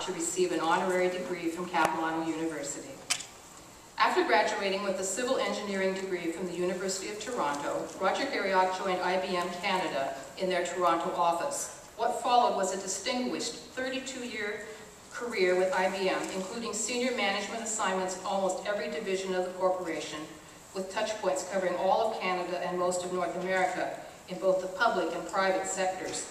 Garriock to receive an honorary degree from Capilano University. After graduating with a civil engineering degree from the University of Toronto, Roger Garriock joined IBM Canada in their Toronto office. What followed was a distinguished 32-year career with IBM, including senior management assignments in almost every division of the corporation, with touch points covering all of Canada and most of North America in both the public and private sectors.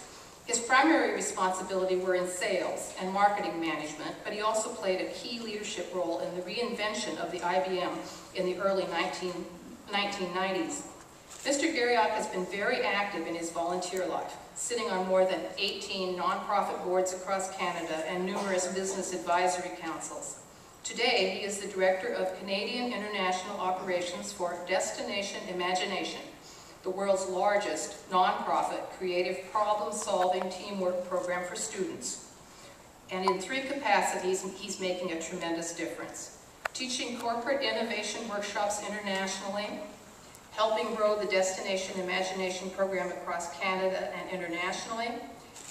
His primary responsibility were in sales and marketing management, but he also played a key leadership role in the reinvention of the IBM in the early 1990s. Mr. Garriock has been very active in his volunteer life, sitting on more than 18 nonprofit boards across Canada and numerous business advisory councils. Today, he is the Director of Canadian International Operations for Destination Imagination, the world's largest nonprofit creative problem-solving teamwork program for students. And in 3 capacities, he's making a tremendous difference. Teaching corporate innovation workshops internationally, helping grow the Destination Imagination program across Canada and internationally,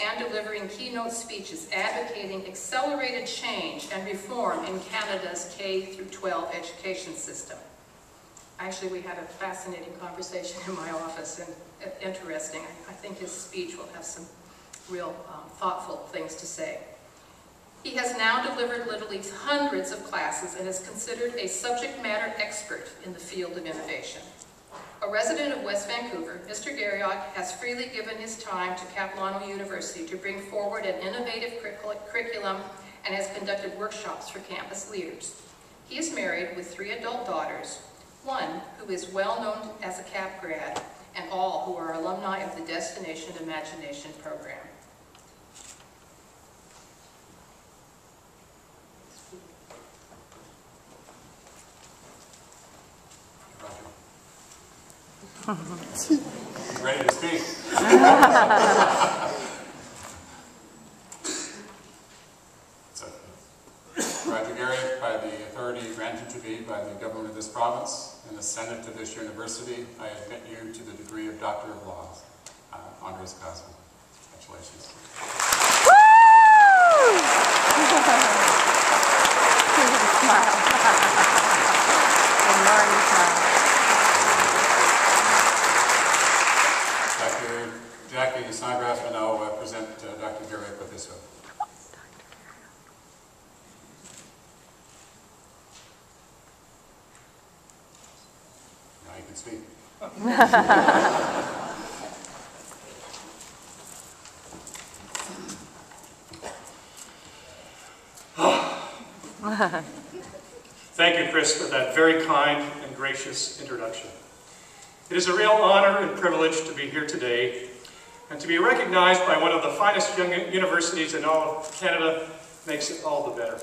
and delivering keynote speeches advocating accelerated change and reform in Canada's K-12 education system. Actually, we had a fascinating conversation in my office, and interesting. I think his speech will have some real thoughtful things to say. He has now delivered literally hundreds of classes and is considered a subject matter expert in the field of innovation. A resident of West Vancouver, Mr. Garriock has freely given his time to Capilano University to bring forward an innovative curriculum and has conducted workshops for campus leaders. He is married with 3 adult daughters, one who is well known as a CAP grad, and all who are alumni of the Destination Imagination program. Ready to speak. Roger Garriock, by the authority granted to me by the government of this province and the Senate of this university, I admit you to the degree of Doctor of Laws, honoris causa. Congratulations. Dr. Jackie Snodgrass will now present Dr. Garriock with his oath. Now you can speak. Thank you, Chris, for that very kind and gracious introduction. It is a real honor and privilege to be here today and to be recognized by one of the finest young universities in all of Canada makes it all the better.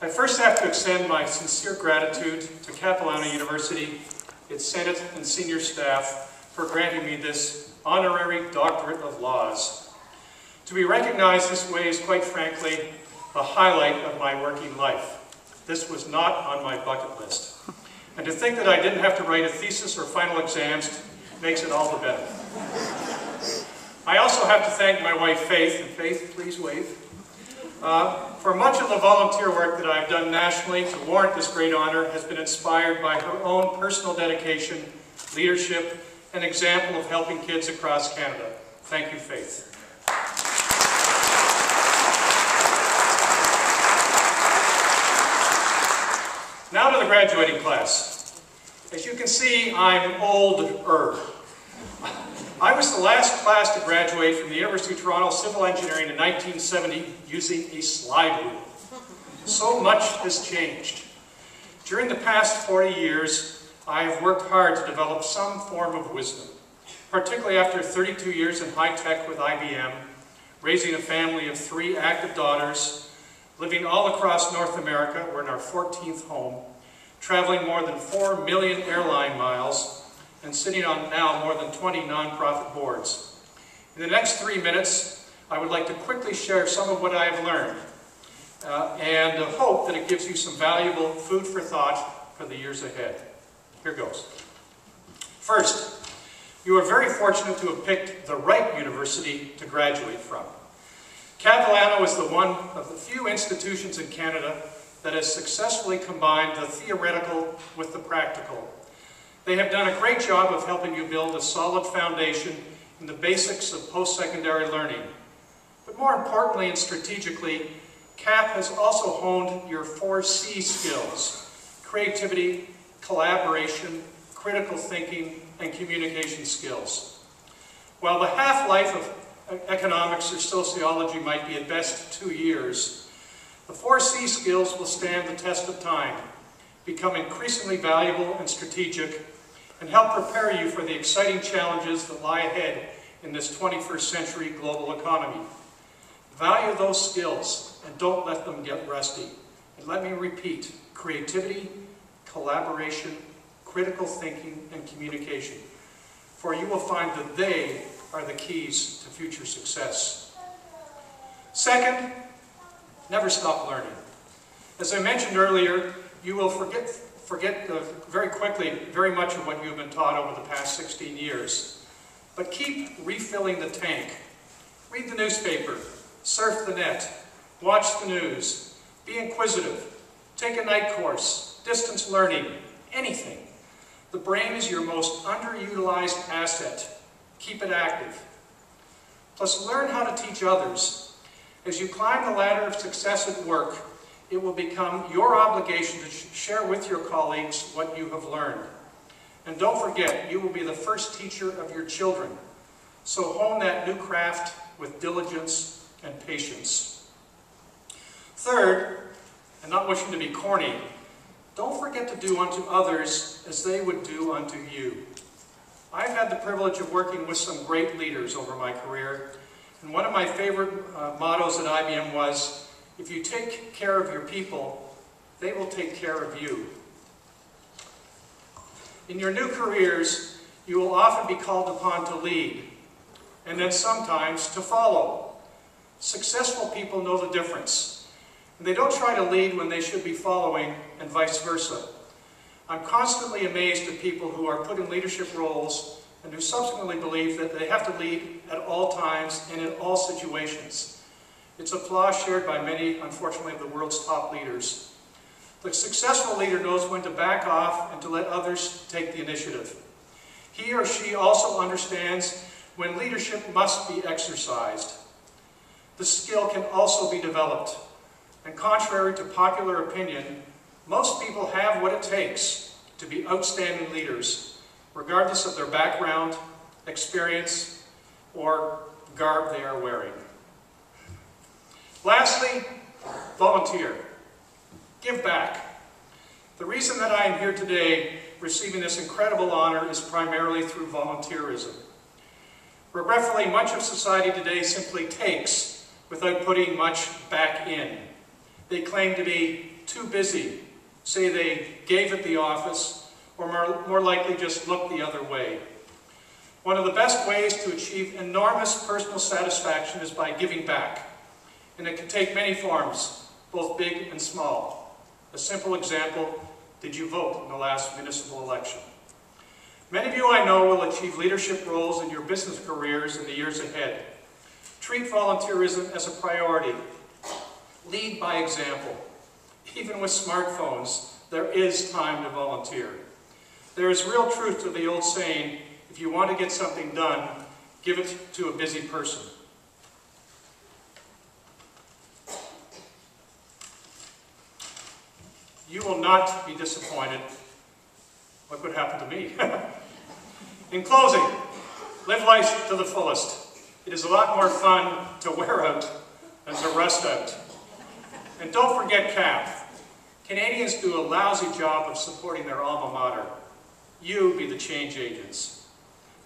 I first have to extend my sincere gratitude to Capilano University, its Senate and senior staff for granting me this honorary Doctorate of Laws. To be recognized this way is, quite frankly, the highlight of my working life. This was not on my bucket list. And to think that I didn't have to write a thesis or final exams makes it all the better. I also have to thank my wife, Faith, and Faith, please wave, for much of the volunteer work that I've done nationally to warrant this great honor has been inspired by her own personal dedication, leadership, and example of helping kids across Canada. Thank you, Faith. Now to the graduating class. As you can see, I'm older. I was the last class to graduate from the University of Toronto Civil Engineering in 1970 using a slide rule. So much has changed. During the past 40 years, I have worked hard to develop some form of wisdom, particularly after 32 years in high tech with IBM, raising a family of 3 active daughters, living all across North America. We're in our 14th home, traveling more than 4 million airline miles, and sitting on now more than 20 nonprofit boards. In the next 3 minutes, I would like to quickly share some of what I have learned, and hope that it gives you some valuable food for thought for the years ahead. Here goes. First, you are very fortunate to have picked the right university to graduate from. Capilano is the one of the few institutions in Canada that has successfully combined the theoretical with the practical. They have done a great job of helping you build a solid foundation in the basics of post-secondary learning. But more importantly and strategically, CAP has also honed your 4C skills: creativity, collaboration, critical thinking, and communication skills. While the half-life of economics or sociology might be at best 2 years, the 4C skills will stand the test of time, become increasingly valuable and strategic, and help prepare you for the exciting challenges that lie ahead in this 21st century global economy. Value those skills and don't let them get rusty. And let me repeat: creativity, collaboration, critical thinking, and communication. For you will find that they are the keys to future success. Second, never stop learning. As I mentioned earlier, you will forget very quickly very much of what you have been taught over the past 16 years. But keep refilling the tank. Read the newspaper, surf the net, watch the news, be inquisitive, take a night course, distance learning, anything. The brain is your most underutilized asset. Keep it active. Plus, learn how to teach others. As you climb the ladder of success at work, it will become your obligation to share with your colleagues what you have learned. And don't forget, you will be the first teacher of your children. So hone that new craft with diligence and patience. Third, and not wishing to be corny, don't forget to do unto others as they would do unto you. I've had the privilege of working with some great leaders over my career, and one of my favorite mottos at IBM was, if you take care of your people, they will take care of you. In your new careers, you will often be called upon to lead, and then sometimes to follow. Successful people know the difference, and they don't try to lead when they should be following, and vice versa. I'm constantly amazed at people who are put in leadership roles and who subsequently believe that they have to lead at all times and in all situations. It's a flaw shared by many, unfortunately, of the world's top leaders. The successful leader knows when to back off and to let others take the initiative. He or she also understands when leadership must be exercised. The skill can also be developed. And contrary to popular opinion, most people have what it takes to be outstanding leaders, regardless of their background, experience, or garb they are wearing. Lastly, volunteer. Give back. The reason that I am here today receiving this incredible honor is primarily through volunteerism. Regretfully, much of society today simply takes without putting much back in. They claim to be too busy, say they gave at the office, or more likely just look the other way. One of the best ways to achieve enormous personal satisfaction is by giving back. And it can take many forms, both big and small. A simple example, did you vote in the last municipal election? Many of you I know will achieve leadership roles in your business careers in the years ahead. Treat volunteerism as a priority. Lead by example. Even with smartphones, there is time to volunteer. There is real truth to the old saying, if you want to get something done, give it to a busy person. You will not be disappointed. Look what happened to me. In closing, live life to the fullest. It is a lot more fun to wear out than to rust out. And don't forget CAP. Canadians do a lousy job of supporting their alma mater. You be the change agents.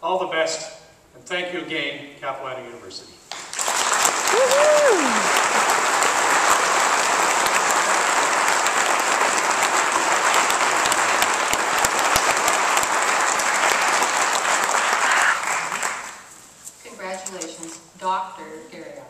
All the best, and thank you again, Capilano University. Congratulations, Dr. Garriock.